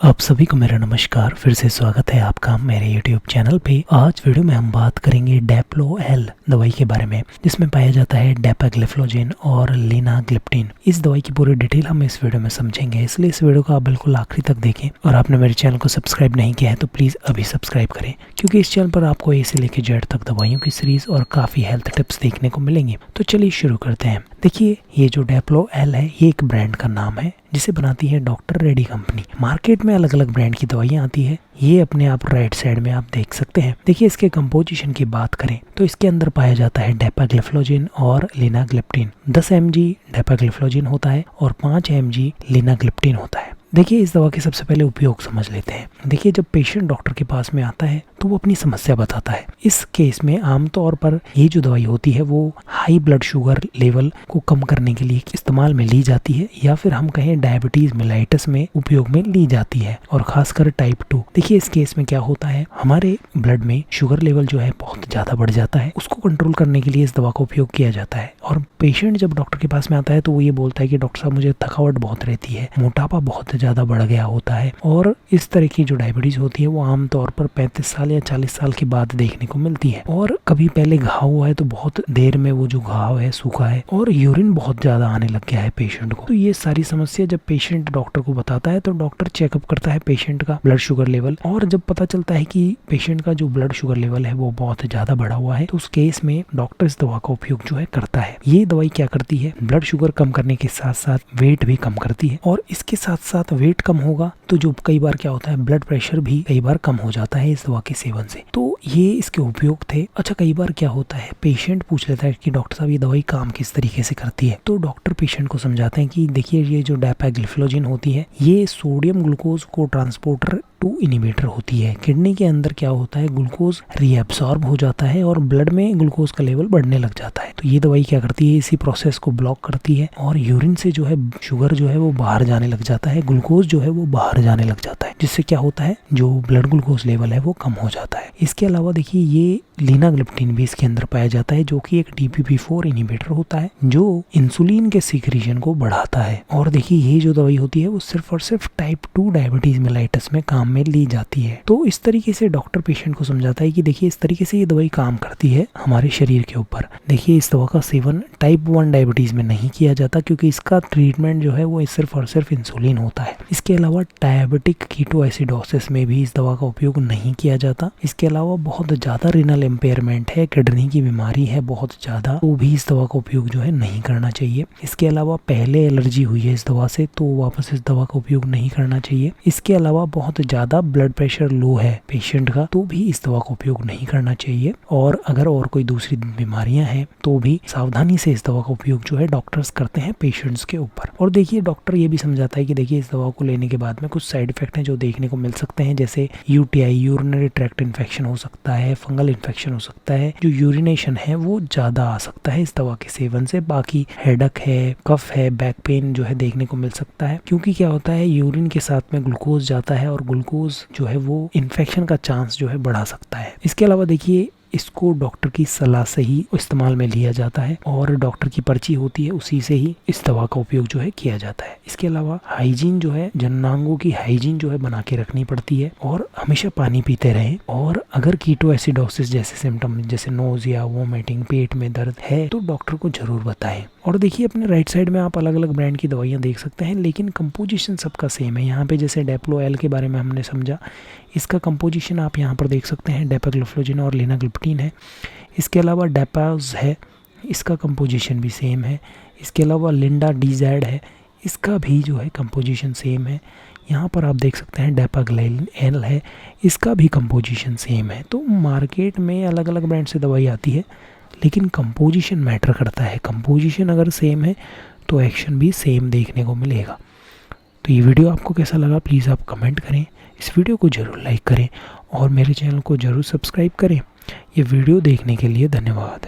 आप सभी को मेरा नमस्कार। फिर से स्वागत है आपका मेरे YouTube चैनल पे। आज वीडियो में हम बात करेंगे डेप्लो-एल दवाई के बारे में, जिसमें पाया जाता है डेपाग्लिफ्लोजिन और लिनाग्लिप्टिन। इस दवाई की पूरी डिटेल हम इस वीडियो में समझेंगे, इसलिए इस वीडियो को आप बिल्कुल आखिरी तक देखें। और आपने मेरे चैनल को सब्सक्राइब नहीं किया है तो प्लीज़ अभी सब्सक्राइब करें, क्योंकि इस चैनल पर आपको ए से लेकर जेड तक दवाइयों की सीरीज और काफ़ी हेल्थ टिप्स देखने को मिलेंगी। तो चलिए शुरू करते हैं। देखिए, ये जो डेप्लो-एल है ये एक ब्रांड का नाम है जिसे बनाती है डॉक्टर रेड्डी कंपनी। मार्केट में अलग अलग ब्रांड की दवाइयाँ आती है, ये अपने आप राइट साइड में आप देख सकते हैं। देखिए, इसके कंपोजिशन की बात करें तो इसके अंदर पाया जाता है डेपाग्लिफ्लोजिन और लिनाग्लिप्टिन। 10 mg डेपाग्लिफ्लोजिन होता है और 5 mg लिनाग्लिप्टिन होता है। देखिए, इस दवा के सबसे पहले उपयोग समझ लेते हैं। देखिए, जब पेशेंट डॉक्टर के पास में आता है तो वो अपनी समस्या बताता है। इस केस में आमतौर पर ये जो दवाई होती है वो हाई ब्लड शुगर लेवल को कम करने के लिए इस्तेमाल में ली जाती है, या फिर हम कहें डायबिटीज मेलाइटस में उपयोग में ली जाती है, और खासकर टाइप 2। देखिए, इस केस में क्या होता है, हमारे ब्लड में शुगर लेवल जो है बहुत ज्यादा बढ़ जाता है। उसको कंट्रोल करने के लिए इस दवा का उपयोग किया जाता है। और पेशेंट जब डॉक्टर के पास में आता है तो वो ये बोलता है कि डॉक्टर साहब, मुझे थकावट बहुत रहती है, मोटापा बहुत ज्यादा बढ़ गया होता है, और इस तरह की जो डायबिटीज होती है वो आमतौर पर 35 साल या 40 साल के बाद देखने को मिलती है। और कभी पहले घाव हुआ है तो बहुत देर में वो जो घाव है सूखा है, और यूरिन बहुत ज्यादा आने लग गया है पेशेंट को। तो ये सारी समस्या जब पेशेंट डॉक्टर को बताता है तो डॉक्टर चेकअप करता है पेशेंट का ब्लड शुगर लेवल, और जब पता चलता है कि पेशेंट का जो ब्लड शुगर लेवल है वो बहुत ज्यादा बढ़ा हुआ है, तो उस केस में डॉक्टर इस दवा का उपयोग जो है करता है। ये दवाई क्या करती है, ब्लड शुगर कम करने के साथ साथ वेट भी कम करती है, और इसके साथ साथ वेट कम होगा तो जो कई बार क्या होता है, ब्लड प्रेशर भी कई बार कम हो जाता है इस दवा के सेवन से। तो ये इसके उपयोग थे। अच्छा, कई बार क्या होता है, पेशेंट पूछ लेता है कि डॉक्टर साहब, ये दवाई काम किस तरीके से करती है। तो डॉक्टर पेशेंट को समझाते हैं कि देखिए, ये जो डेपाग्लिफ्लोजिन होती है ये सोडियम ग्लूकोज को ट्रांसपोर्टर 2 इनिबिटर होती है। किडनी के अंदर क्या होता है, ग्लूकोज रीअब्सॉर्ब हो जाता है और ब्लड में ग्लूकोज का लेवल बढ़ने लग जाता है। तो ये दवाई क्या करती है, इसी प्रोसेस को ब्लॉक करती है, और यूरिन से जो है शुगर जो है वो बाहर जाने लग जाता है, ग्लूकोज जो है वो बाहर जाने लग जाता है, जिससे क्या होता है, जो ब्लड ग्लूकोज लेवल है वो कम हो जाता है। इसके अलावा देखिए, ये लिनाग्लिप्टिन भी इसके अंदर पाया जाता है, जो कि एक DPP-4 इनिबिटर होता है जो इंसुलिन के सीक्रेशन को बढ़ाता है। और देखिए, ये जो दवाई होती है वो सिर्फ और सिर्फ टाइप 2 डायबिटीज मेलाइटस में काम में ली जाती है। तो इस तरीके से डॉक्टर पेशेंट को समझाता है कि देखिए, इस तरीके से ये दवाई काम करती है हमारे शरीर के ऊपर। देखिए, इस दवा का सेवन टाइप 1 डायबिटीज में नहीं किया जाता, क्योंकि इसका ट्रीटमेंट जो है वो सिर्फ और सिर्फ इंसुलिन होता है। इसके अलावा डायबिटिक कीटोएसिडोसिस में भी इस दवा का उपयोग नहीं किया जाता। इसके अलावा बहुत ज्यादा रिनल इम्पेयरमेंट है, किडनी की बीमारी है बहुत ज्यादा, तो भी इस दवा का उपयोग जो है नहीं करना चाहिए। इसके अलावा पहले एलर्जी हुई है इस दवा से तो वापस इस दवा का उपयोग नहीं करना चाहिए। इसके अलावा बहुत ज्यादा ब्लड प्रेशर लो है पेशेंट का तो भी इस दवा का उपयोग नहीं करना चाहिए। और अगर और कोई दूसरी बीमारियां हैं तो भी सावधानी से इस दवा का उपयोग जो है डॉक्टर्स करते हैं पेशेंट्स के ऊपर। और देखिए, डॉक्टर ये भी समझाता है कि देखिए, इस दवा को लेने के बाद में कुछ साइड इफेक्ट हैं जो देखने को मिल सकते हैं, जैसे UTI यूरिनरी ट्रैक्ट इन्फेक्शन हो सकता है, फंगल इन्फेक्शन हो सकता है, जो यूरिनेशन है वो ज्यादा आ सकता है इस दवा के सेवन से। बाकी हेडक है, कफ है, बैक पेन जो है देखने को मिल सकता है, क्योंकि क्या होता है, यूरिन के साथ में ग्लूकोज जाता है और ग्लूकोज जो है वो इन्फेक्शन का चांस जो है बढ़ा सकता है। इसके अलावा देखिए, इसको डॉक्टर की सलाह से ही इस्तेमाल में लिया जाता है, और डॉक्टर की पर्ची होती है उसी से ही इस दवा का उपयोग जो है किया जाता है। इसके अलावा हाइजीन जो है, जननांगों की हाइजीन जो है बना के रखनी पड़ती है, और हमेशा पानी पीते रहें। और अगर कीटोएसिडोसिस जैसे सिम्टम, जैसे नोजिया, वोमिटिंग, पेट में दर्द है तो डॉक्टर को जरूर बताएं। और देखिए, अपने राइट साइड में आप अलग अलग ब्रांड की दवाइयाँ देख सकते हैं, लेकिन कंपोजिशन सबका सेम है। यहाँ पे जैसे डेप्लो-एल के बारे में हमने समझा, इसका कंपोजिशन आप यहाँ पर देख सकते हैं, डेपाग्लिफ्लोजिन और लिनाग्लिप्टिन है। इसके अलावा डेपाज है, इसका कंपोजिशन भी सेम है। इसके अलावा लिंडा DZ है, इसका भी जो है कंपोजिशन सेम है। यहाँ पर आप देख सकते हैं डेपाग्लिफ्लोजिन है, इसका भी कंपोजिशन सेम है। तो मार्केट में अलग अलग ब्रांड से दवाई आती है, लेकिन कंपोजिशन मैटर करता है। कंपोजिशन अगर सेम है तो एक्शन भी सेम देखने को मिलेगा। तो ये वीडियो आपको कैसा लगा प्लीज़ आप कमेंट करें, इस वीडियो को ज़रूर लाइक करें और मेरे चैनल को ज़रूर सब्सक्राइब करें। ये वीडियो देखने के लिए धन्यवाद।